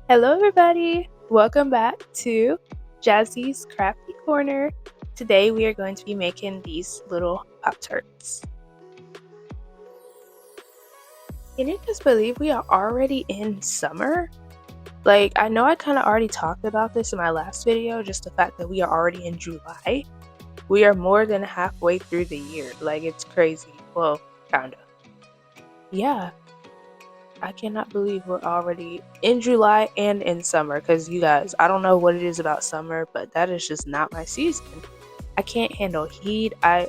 Hello, everybody. Welcome back to Jazzy's Crafty Corner. Today, we are going to be making these little Pop-Tarts. Can you just believe we are already in summer? Like, I know I kind of already talked about this in my last video, just the fact that we are already in July. We are more than halfway through the year. Like, it's crazy. Well, kind of. Yeah. I cannot believe we're already in July and in summer, because you guys, I don't know what it is about summer, but that is just not my season. I can't handle heat. I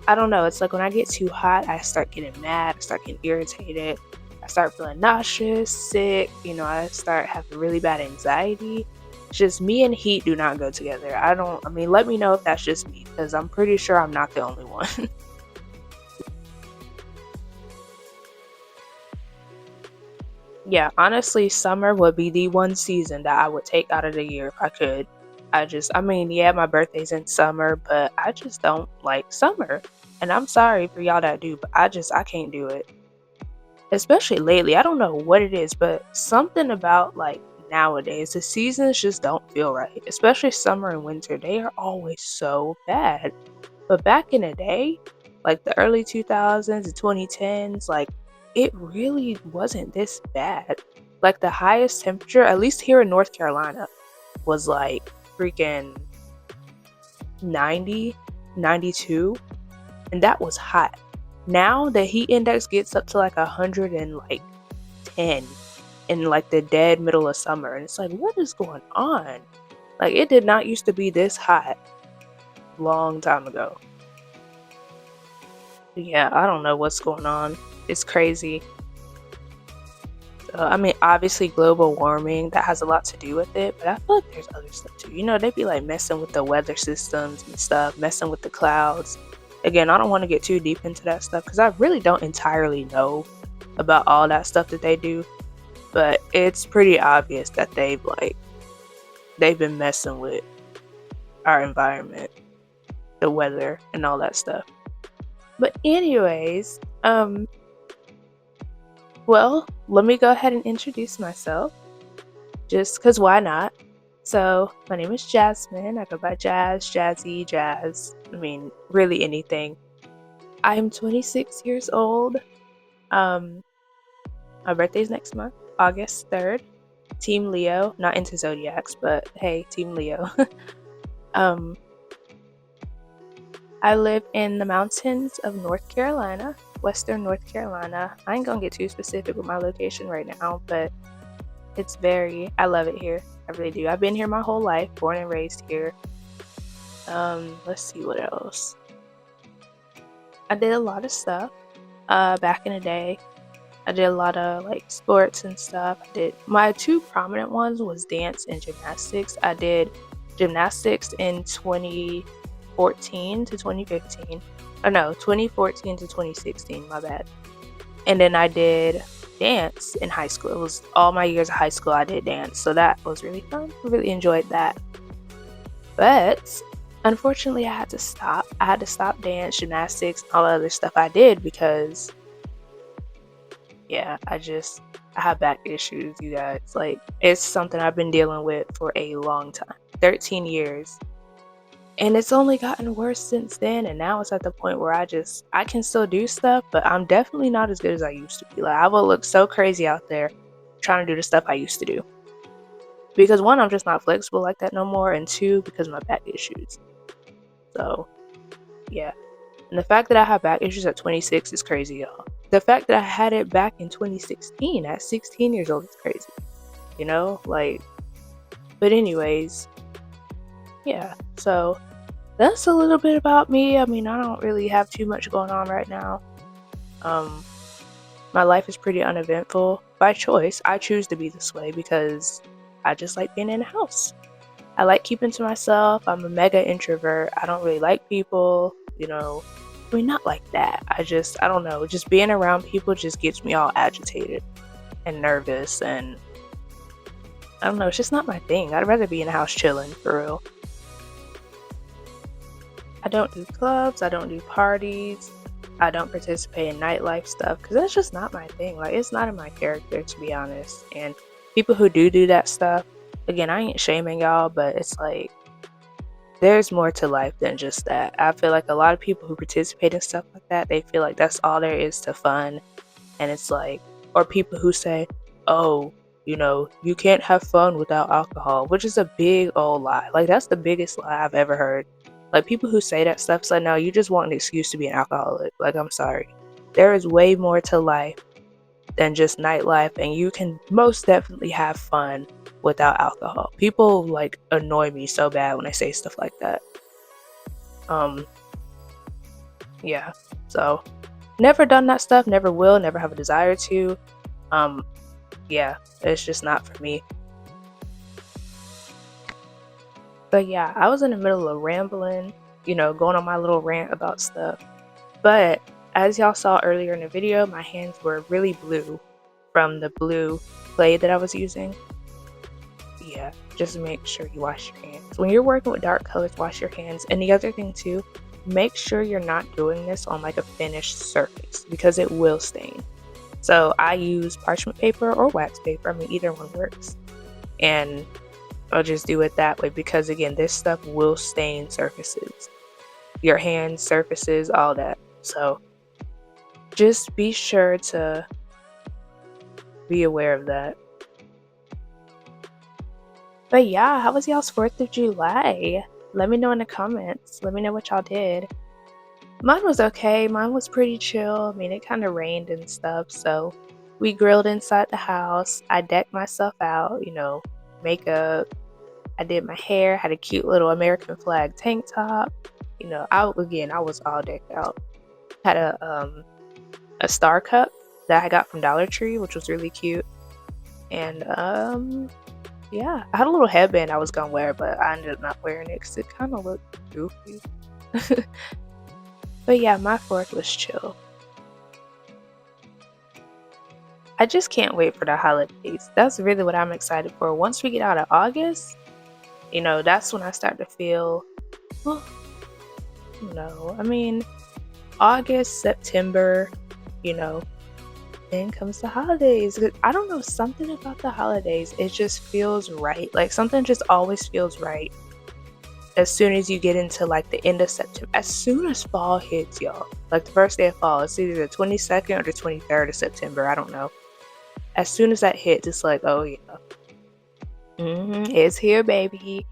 don't know. It's like when I get too hot, I start getting mad, I start getting irritated, I start feeling nauseous, sick, I start having really bad anxiety. It's just me and heat do not go together. Let me know if that's just me, because I'm pretty sure I'm not the only one. Yeah, honestly, summer would be the one season that I would take out of the year if I could. Yeah, my birthday's in summer, but I just don't like summer. And I'm sorry for y'all that do, but I can't do it. Especially lately. I don't know what it is, but something about like nowadays, the seasons just don't feel right. Especially summer and winter, they are always so bad. But back in the day, like the early 2000s and 2010s, like it really wasn't this bad. Like the highest temperature, at least here in North Carolina, was like freaking 90, 92, and that was hot. Now the heat index gets up to like 110 in like the dead middle of summer, and it's like, what is going on? Like it did not used to be this hot long time ago. Yeah, I don't know what's going on. It's crazy. Obviously global warming, that has a lot to do with it, but I feel like there's other stuff too. They'd be like messing with the weather systems and stuff, messing with the clouds. Again, I don't want to get too deep into that stuff because I really don't entirely know about all that stuff that they do, but it's pretty obvious that they've been messing with our environment, the weather, and all that stuff. But anyways, well, let me go ahead and introduce myself, just because why not? So, my name is Jasmine. I go by Jazz, Jazzy, Jazz. Really anything. I am 26 years old. My birthday's next month, August 3rd. Team Leo. Not into zodiacs, but hey, Team Leo. um, I live in the mountains of North Carolina, Western North Carolina. I ain't gonna get too specific with my location right now, but I love it here. I really do. I've been here my whole life, born and raised here. Let's see what else. I did a lot of stuff back in the day. I did a lot of like sports and stuff. My two prominent ones was dance and gymnastics. I did gymnastics in 2014 to 2015. Oh no, 2014 to 2016, my bad. And then I did dance in high school. It was all my years of high school I did dance, so that was really fun. I really enjoyed that. But unfortunately, I had to stop. I had to stop dance, gymnastics, all the other stuff I did because yeah, I have back issues, you guys. Like, it's something I've been dealing with for a long time, 13 years. And it's only gotten worse since then, and now it's at the point where I can still do stuff, but I'm definitely not as good as I used to be. Like, I will look so crazy out there trying to do the stuff I used to do. Because one, I'm just not flexible like that no more, and two, because of my back issues. So, yeah. And the fact that I have back issues at 26 is crazy, y'all. The fact that I had it back in 2016 at 16 years old is crazy. But anyways, yeah. So that's a little bit about me. I don't really have too much going on right now. My life is pretty uneventful by choice. I choose to be this way because I just like being in the house. I like keeping to myself. I'm a mega introvert. I don't really like people, not like that. I don't know. Just being around people just gets me all agitated and nervous, and I don't know. It's just not my thing. I'd rather be in the house chilling, for real. I don't do clubs. I don't do parties. I don't participate in nightlife stuff because that's just not my thing. Like, it's not in my character, to be honest. And people who do that stuff, again, I ain't shaming y'all, but it's like there's more to life than just that. I feel like a lot of people who participate in stuff like that, they feel like that's all there is to fun. And it's like, or people who say, oh, you can't have fun without alcohol, which is a big old lie. Like, that's the biggest lie I've ever heard. Like, people who say that stuff, say, no, you just want an excuse to be an alcoholic. Like, I'm sorry. There is way more to life than just nightlife, and you can most definitely have fun without alcohol. People like annoy me so bad when I say stuff like that. Yeah. So never done that stuff, never will, never have a desire to. Yeah, it's just not for me. But yeah, I was in the middle of rambling, going on my little rant about stuff. But as y'all saw earlier in the video, my hands were really blue from the blue clay that I was using. Yeah, just make sure you wash your hands. When you're working with dark colors, wash your hands. And the other thing too, make sure you're not doing this on like a finished surface because it will stain. So I use parchment paper or wax paper. I mean, either one works. And I'll just do it that way because again, this stuff will stain surfaces. Your hands, surfaces, all that. So just be sure to be aware of that. But yeah, how was y'all's 4th of July? Let me know in the comments. Let me know what y'all did. Mine was okay. Mine was pretty chill. I mean, it kind of rained and stuff, so we grilled inside the house. I decked myself out, makeup. I did my hair, had a cute little American flag tank top. I was all decked out. Had a star cup that I got from Dollar Tree, which was really cute. And yeah, I had a little headband I was gonna wear, but I ended up not wearing it because it kind of looked goofy. But yeah, my 4th was chill. I just can't wait for the holidays. That's really what I'm excited for. Once we get out of August, that's when I start to feel, well, no, I mean, August, September, then comes the holidays. I don't know, something about the holidays, it just feels right. Like something just always feels right as soon as you get into like the end of September. As soon as fall hits, y'all, like the first day of fall, it's either the 22nd or the 23rd of September, I don't know. As soon as that hits, it's like, oh yeah, it's here, baby.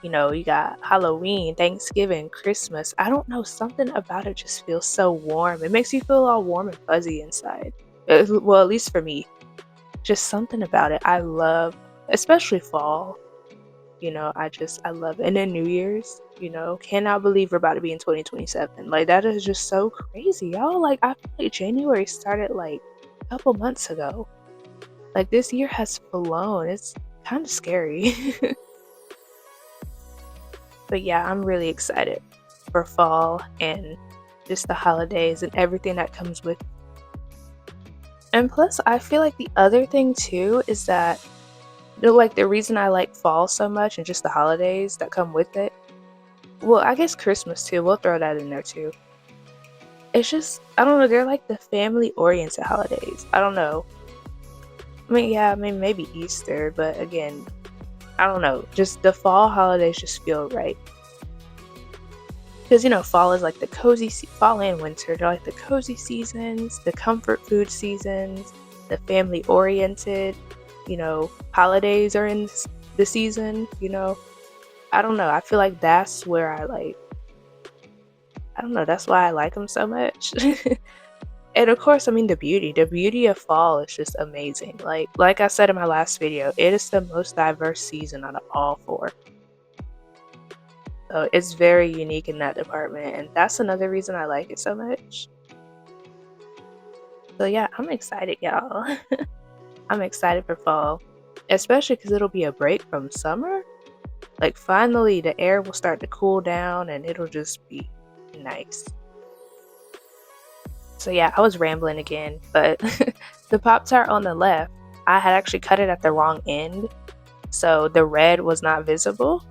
You got Halloween, Thanksgiving, Christmas. I don't know, something about it just feels so warm. It makes you feel all warm and fuzzy inside. Well, at least for me, just something about it. I love, especially fall. I love it. And then New Year's, cannot believe we're about to be in 2027. Like, that is just so crazy, y'all. Like, I feel like January started like a couple months ago. Like, this year has flown. It's kind of scary. But yeah, I'm really excited for fall and just the holidays and everything that comes with it. And plus, I feel like the other thing too is that the reason I like fall so much and just the holidays that come with it. Well, I guess Christmas too. We'll throw that in there too. It's just, I don't know, they're like the family-oriented holidays. I don't know. I mean, maybe Easter, but again, I don't know. Just the fall holidays just feel right. Because, fall is like the fall and winter. They're like the cozy seasons, the comfort food seasons, the family-oriented, holidays are in the season, I don't know. I feel like that's where I don't know. That's why I like them so much. And of course, I mean, the beauty of fall is just amazing. Like I said in my last video, it is the most diverse season out of all 4. So it's very unique in that department, and that's another reason I like it so much. So yeah, I'm excited, y'all. I'm excited for fall, especially because it'll be a break from summer. Like, finally, the air will start to cool down, and it'll just be nice. So yeah, I was rambling again, but the Pop-Tart on the left, I had actually cut it at the wrong end, so the red was not visible.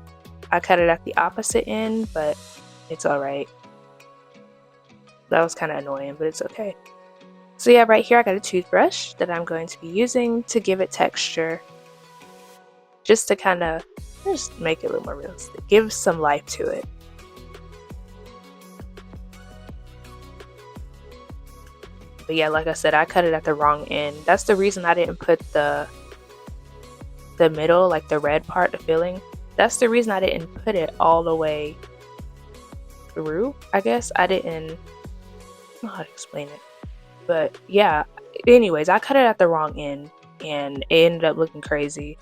I cut it at the opposite end, but it's alright. That was kind of annoying, but it's okay. So yeah, right here I got a toothbrush that I'm going to be using to give it texture. just to kind of just make it a little more realistic, give some life to it. But yeah, like I said, I cut it at the wrong end. That's the reason I didn't put the middle, like the red part, the filling. That's the reason I didn't put it all the way through. I guess I didn't know how to explain it. But yeah, anyways, I cut it at the wrong end and it ended up looking crazy.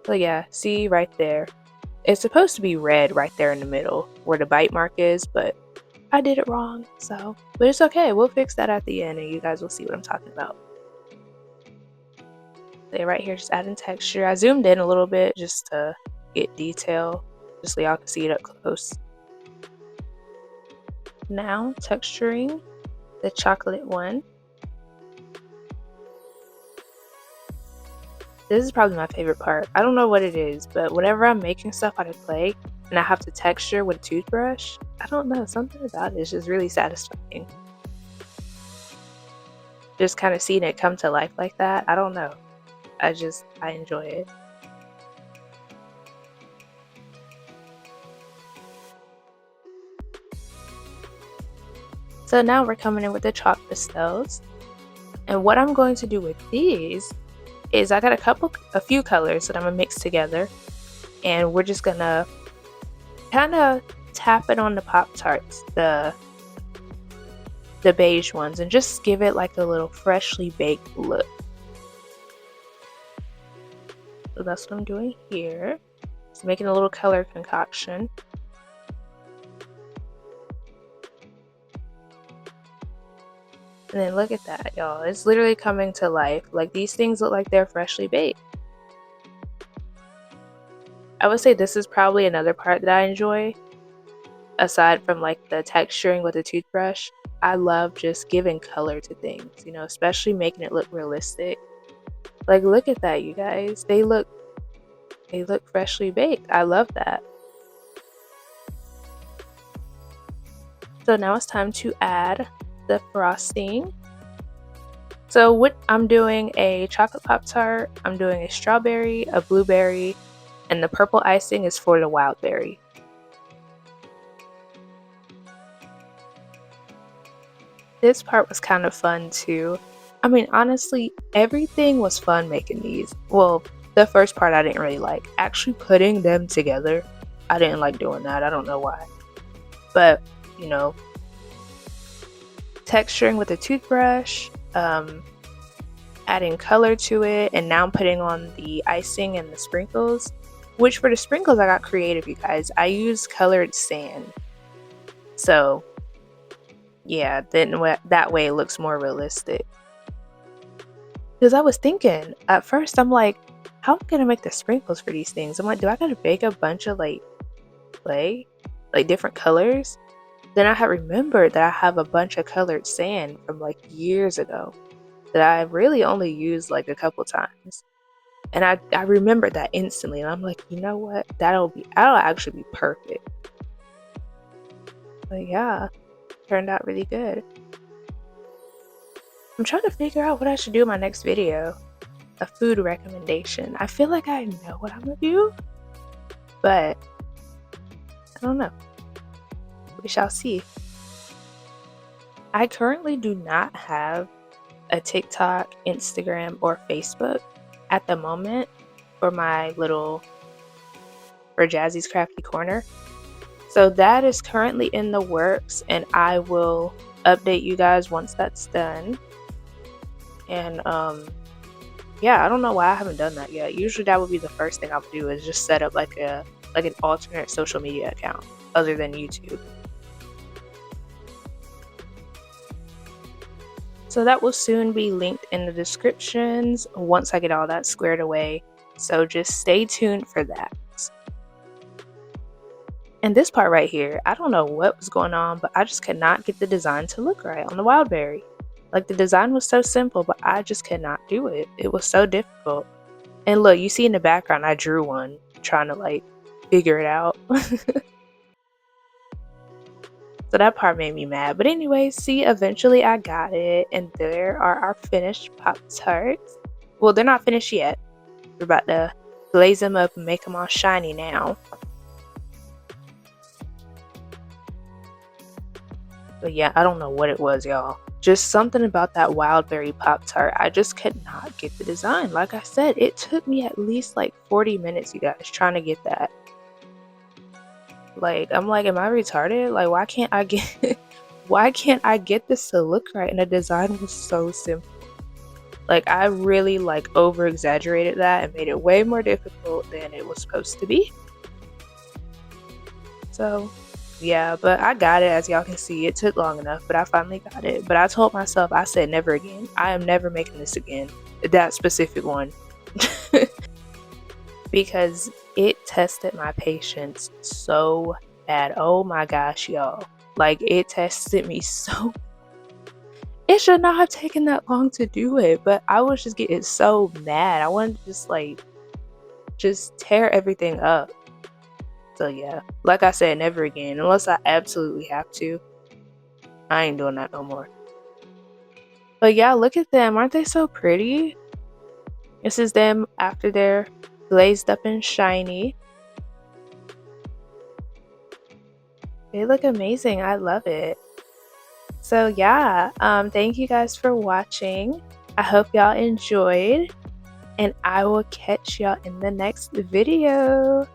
So yeah, see right there. It's supposed to be red right there in the middle where the bite mark is, but I did it wrong. So, but it's okay. We'll fix that at the end and you guys will see what I'm talking about. So right here, just adding texture. I zoomed in a little bit just to get detail, just so y'all can see it up close. Now texturing the chocolate one. This is probably my favorite part. I don't know what it is, but whenever I'm making stuff out of clay and I have to texture with a toothbrush, I don't know, something about it is just really satisfying. Just kind of seeing it come to life like that, I don't know. I enjoy it. So now we're coming in with the chalk pastels. And what I'm going to do with these is I got a few colors that I'm gonna mix together, and we're just gonna kind of tap it on the Poptarts, the beige ones, and just give it like a little freshly baked look. So that's what I'm doing here. Just making a little color concoction. And then look at that, y'all. It's literally coming to life. Like, these things look like they're freshly baked. I would say this is probably another part that I enjoy. Aside from like the texturing with the toothbrush, I love just giving color to things, you know, especially making it look realistic. Like, look at that, you guys. They look freshly baked. I love that. So now it's time to add the frosting. So what I'm doing a chocolate Pop-Tart, I'm doing a strawberry, a blueberry, and the purple icing is for the wild berry. This part was kind of fun too. I mean, honestly, everything was fun making these. Well, the first part I didn't really like. Actually putting them together, I didn't like doing that. I don't know why. But, you know, texturing with a toothbrush, adding color to it, and now I'm putting on the icing and the sprinkles, which for the sprinkles I got creative, you guys. I used colored sand. So yeah, then that way it looks more realistic. Because I was thinking at first, I'm like, how am I gonna make the sprinkles for these things? I'm like, do I gotta bake a bunch of like clay, like different colors? Then I had remembered that I have a bunch of colored sand from like years ago that I really only used like a couple times. And I remembered that instantly, and I'm like, you know what? That'll actually be perfect. But yeah, turned out really good. I'm trying to figure out what I should do in my next video. A food recommendation. I feel like I know what I'm gonna do, but I don't know. We shall see. I currently do not have a TikTok, Instagram, or Facebook at the moment for Jazzy's Crafty Corner. So that is currently in the works, and I will update you guys once that's done. And yeah, I don't know why I haven't done that yet. Usually that would be the first thing I would do, is just set up like an alternate social media account other than YouTube. So that will soon be linked in the descriptions once I get all that squared away. So just stay tuned for that. And this part right here, I don't know what was going on, but I just could not get the design to look right on the wild berry. Like, the design was so simple, but I just could not do it. It was so difficult. And look, you see in the background, I drew one trying to like figure it out. So that part made me mad. But anyway, see, eventually I got it. And there are our finished Pop-Tarts. Well, they're not finished yet. We're about to glaze them up and make them all shiny now. But yeah, I don't know what it was, y'all. Just something about that wild berry Pop-Tart. I just could not get the design. Like I said, it took me at least like 40 minutes, you guys, trying to get that. Like, I'm like, am I retarded? Like, why can't I get why can't I get this to look right? And the design was so simple. Like, I really like over exaggerated that and made it way more difficult than it was supposed to be. So yeah, but I got it. As y'all can see, it took long enough, but I finally got it. But I told myself, I said never again. I am never making this again, that specific one. Because it tested my patience so bad. Oh my gosh, y'all. Like, it tested me so. It should not have taken that long to do it, but I was just getting so mad. I wanted to just tear everything up. So yeah, like I said, never again. Unless I absolutely have to. I ain't doing that no more. But yeah, look at them. Aren't they so pretty? This is them after they're glazed up and shiny. They look amazing. I love it. So yeah, thank you guys for watching. I hope y'all enjoyed, and I will catch y'all in the next video.